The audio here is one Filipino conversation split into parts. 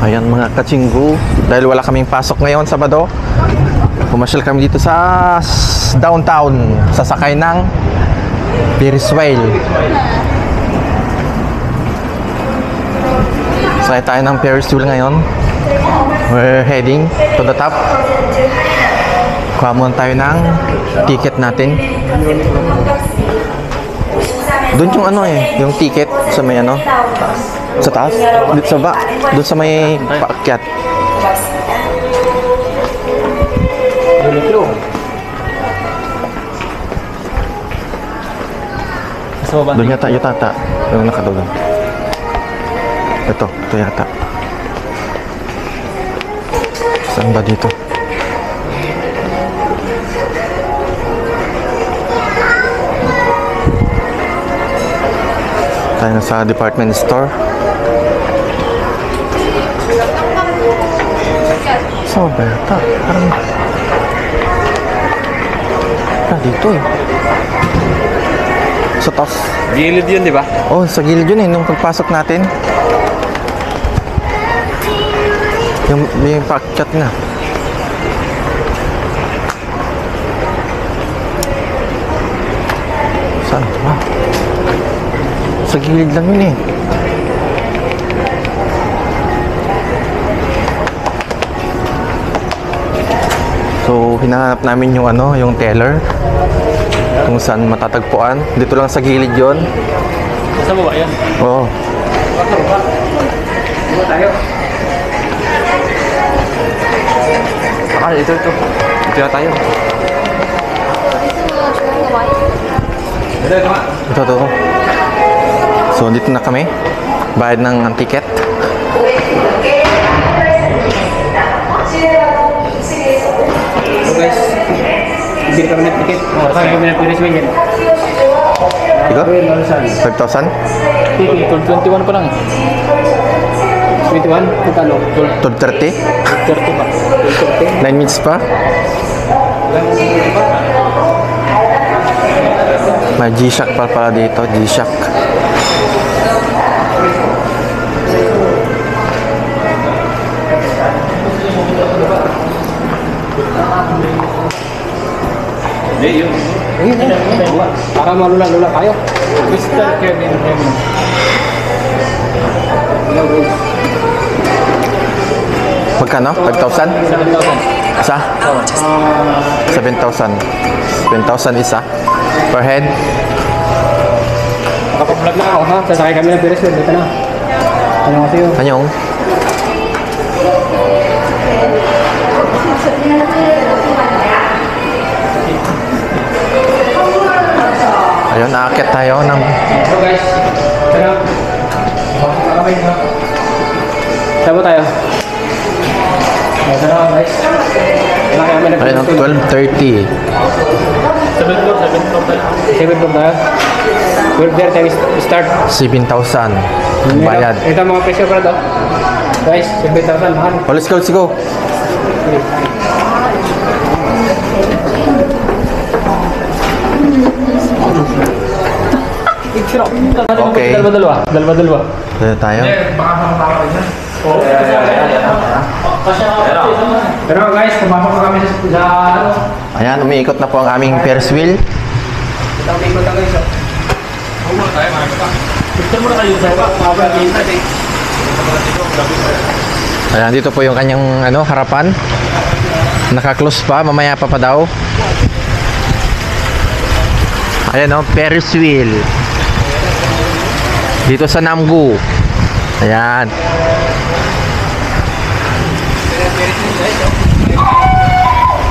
Ayan mga kachinggu, dahil wala kaming pasok ngayon Sabado, pumasyal kami dito sa downtown, sasakay ng Ferris wheel. Sakay tayo ng Ferris wheel ngayon. We're heading to the top. Kuha muna tayo ng ticket natin. Doon yung ano yung ticket sa may ano, sa taas, dito sa ba, doon sa may paakyat. Doon yata, yung nakadugan. Ito yata. Saan ba dito? Tayo na sa department store. So, bata. Parang dito sa taas. Gilid yun, di ba? Oh, sa gilid yun nung pagpasok natin. Yung paakyat na. Saan ba? Sa gilid lang yun So, hinahanap namin yung ano, yung teller kung saan matatagpuan. Dito lang sa gilid yon. Sa baba yan? Oo. Dito tayo. Ito. Dito na tayo. Ito. So, dito na kami. Bayad ng ticket. So guys, hindi kami nag-ticket. Saan kami nag-Ferris yan? Ikaw? 5,000? 21 pa lang 21? Kano? 12:30? 30 pa. 9 minutes pa? May G-Shock pa pala dito. G-Shock. Ayun. Para malula-lula kayo. Mr. Kevin. Magkano? 5,000? 7,000. Isa? 7,000. 7,000 isa. Per head? Nakapag-vlog na ako ha. Sasakay kami ng Ferris wheel. Dito na. Ano kasi yun? Anyong? Ayun, naakit tayo ng... So guys, tara. Saan ba tayo? Tara guys. Ayun, 12:30. 7 floor tayo. We're there tayo start. 7,000. Bayad. Ito mga presyo para daw. Guys, 7,000 mahal. Oh, let's go. Okay. Dalawa. Dito tayo. Pero guys, pumasok na kami sa Ayan, umiikot na po ang aming Ferris wheel. Itang ikot na guys. Muna tayo, marami pa. Picture muna kayo sa Ayan, dito po yung kanyang harapan. Naka-close pa, mamaya pa daw. Ayan Ferris wheel. Dito sa Namgu. Ayan.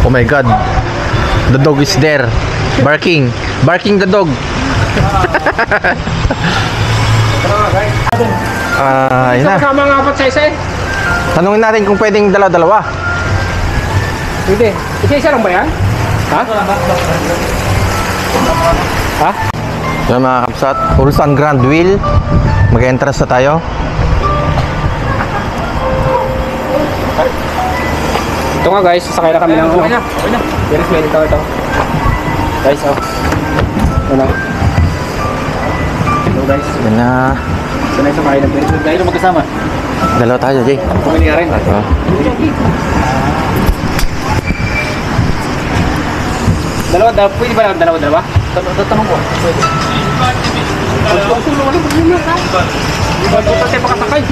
Oh my God. The dog is there. Barking the dog. Ayun na. Kasama nga apat sa isa Tanungin natin kung pwedeng dalawa-dalawa. Hindi. Isa-isa lang ba yan? Ha? Ha? Yan mga kapsat, Ulsan Grand Wheel. Mag-entrance na tayo. Ito nga guys, sasakay na kami ng Ferris wheel. Ito. Guys, Ano? Hello guys. Yan na. Sanay sa kain ng Ferris wheel. Tayo magkasama. Dalawa tayo, Jay. Pumili ka rin. Dalawa, pwede ba dalawa? Tatanong ko. Pwede. Ba't ko kasi pakasakay?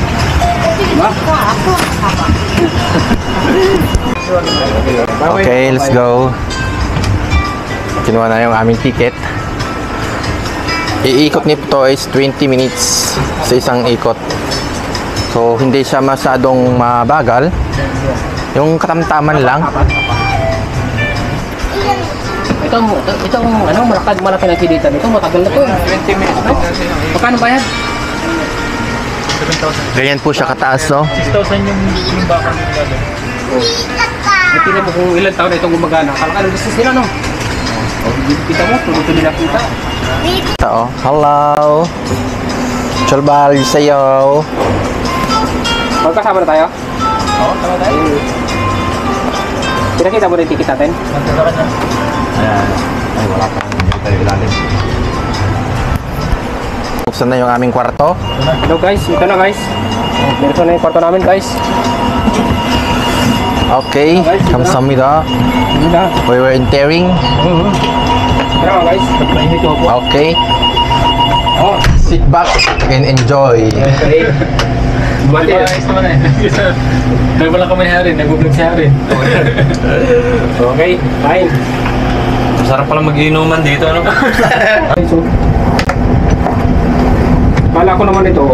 Diba? Okay, let's go. Kinuha na yung aming ticket. Iikot nito is 20 minutes sa isang ikot. So, hindi siya masyadong mabagal. Yung katamtaman lang. Itong ano, malaki na kilitan nito, matagal na to. 20 minutes. Magkano ba yan? 7,000. Ganyan po siya kataas, no? 6,000 yung bakal nila doon. Tingnan mo kung ilang taon na itong gumagana. Kalakal ang business nila, no? Kita mo, tuloy-tuloy na kita. Ito, oh. Hello. Chulbal, sayo. Magkasama na tayo? Oo, tama tayo. Pinakita mo na yung ticket natin? Magkasama na. Ayan. Ay, wala pa. Hindi tayo ilalim. Buksan na yung aming kwarto. Hello guys, ito na guys. Meron na yung kwarto namin guys. Okay, kamsahamnida. Hindi na. We were entering. Tara mga guys. Mainit ko po. Okay. Oh, Sit back and enjoy. okay. Mati. Ayos naman eh. Dahil wala kami Harin, nag-vlog si Harin. Okay, fine. Masarap pala mag-inuman dito, ano? So, kala ko naman ito,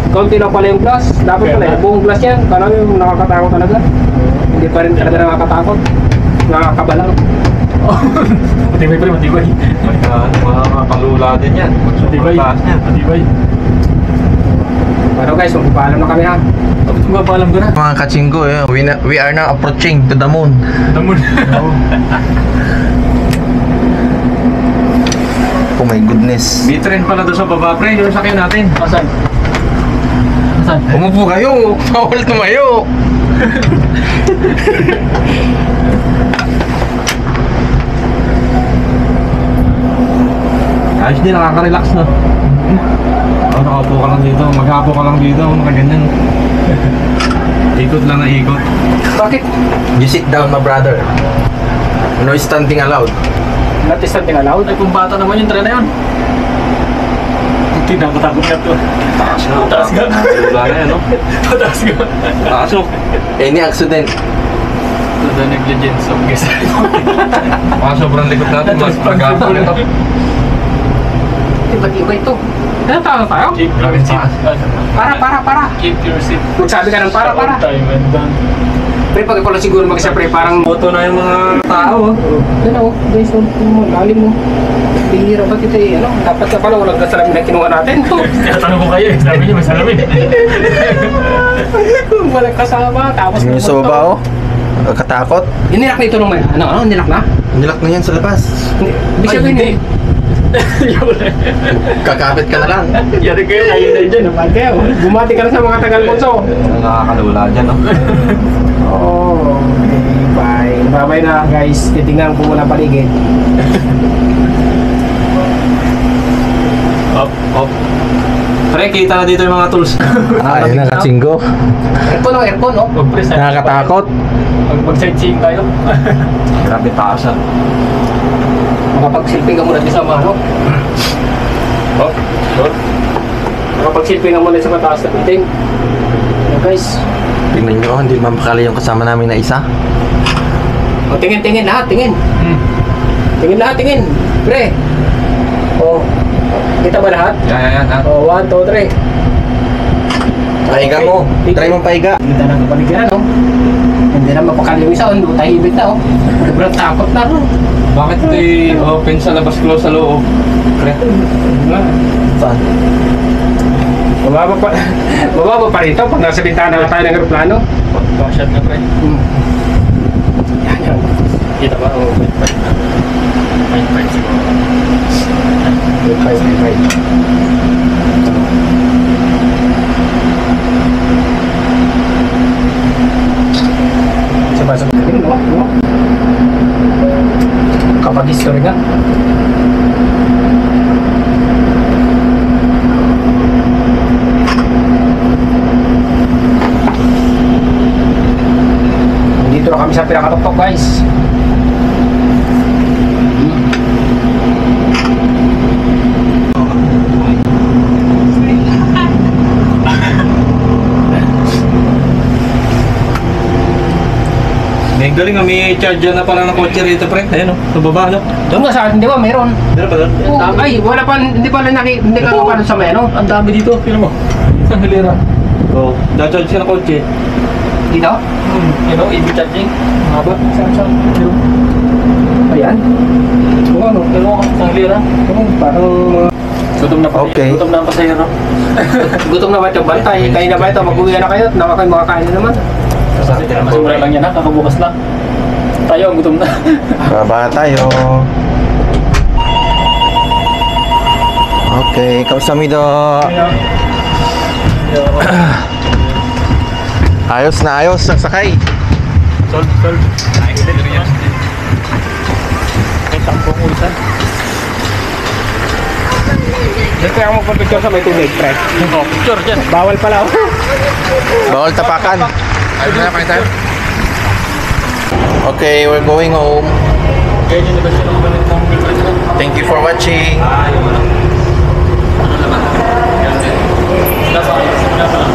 kaunti lang pala yung glass. Dapat pala yung buong glass yan. Kala mo yung nakakatakot talaga. Hindi pa rin talaga nakakatakot. Nakakabalang. Matibay pa rin, matibay. Mga palula din yan. Matibay. Matibay. Pero guys, magpapaalam na kami ha. Tapos magpapaalam ko na. Mga kachinggo, we are now approaching to the moon. Damon. Oh my goodness. May trend pala doon sa baba, pre. Yung sakyan natin. Asan? Asan? Umupo kayo. Bawal tumayo. Ayos din, nakaka-relax na. Nakapo ka lang dito, maghapo ka lang dito, nakaganyan. Ikot lang na ikot. Bakit? You sit down, my brother. No standing allowed. Not something allowed? Ay, kung bata naman yung tren na yun. Hindi na, matakot na ito. Taas na, Taas ka. Wala na yan, no? Taas ka. Taas, no? Any accident. The negligence of guest. Mga sobrang likot natin, mas magapo nito. Iba-iba ito. Ano tawag tayo? Keep your seat. Para. Keep your seat. Magsabi ka ng para. Time and done. Pre, pag ikaw lang siguro mag-isa pre, parang Boto na yung mga tao, oh. yan o, guys, lalim mo. Bihira ba ito eh, ano? Dapat ka pala walang kasalamin na kinuha natin. Tinatanong ko kayo, sabi niyo may salamin. Walang kasama, tapos Yung soba, oh. Katakot. Inilak na ito nung may, ano, nilak na? Nilak na yan sa labas. Hindi siya hindi. Kakapit ka na lang. Yari kayo, kayo na dyan. Naman kayo, bumati ka na sa mga tagal-bunso. Nakakalula dyan, no? Oh, okay, bye. Bye-bye na guys, titingnan ko muna paligid. Up. Pre, kita na dito yung mga tools. Ay, nakachinggo. Aircon, no? Nakakatakot. Pag-sightseeing tayo. Grabe taas, ah. Makapag-silping ka muna din sa mga, no? Oh, sure. Makapag-silping ka muna sa mataas na meeting. Guys, Tingnan nyo, hindi mapakali yung kasama namin na isa. o, tingin lahat, tingin. Tingin lahat, tingin. Pre. O, kita ba lahat? Yan. O, 1, 2, 3. Pahiga mo. Try mong pahiga. Kita na kapaligiran, no? Hindi na mapakali yung isa, no? Tahimik na, oh. Sobrang takot na, no? Bakit ito open sa labas, close sa loob? Pre, Saan? Mababa pa rito pag nasa bintana na tayo ng aeroplano. Backshot na, pre. Yan. Kita ba? Oh, wait. Fine, siguro. Right. Sabay-sabay din, no? Kapag history nga. kami sa pinakatuktok guys. May galing, may charger na pala ng kotse rito, pre. Ayun, sa baba, no? Doon nga sa atin, di ba, meron? Meron pa doon? Oh, ay, wala pa, hindi pa hindi ka pa sa may ano? Ang dami dito, tingnan mo. Isang hilera. Oo, da-charge ka ng kotse. Dito? You know, EV charging. Haba, saan? Meron. Ayan. Oo, ano, dalawa ka, isang hilera. Oo, parang mga... Gutom na pa. Okay. Gutom na ang pasahero. Gutom na ba itong bantay? Kayo na ba ito? Mag-uwi na kayo at nakakain mga kain na naman. Simula lang yan, ha? Kakabukas lang. Tayo, ang gutom na. Baba tayo. Okay, kamsahamnida. Ayos na ayos ang sakay. Sol. Ay, kasi dito yan. May tampong ulisan. Diyan kaya magpapicture sa may tubig, pre. Oh, picture dyan. Bawal pala. Bawal tapakan. Okay, we're going home. Kaya dyan na ba siya ng balik ng picture? Thank you for watching. Ay, wala. Ano naman? Nasa laman.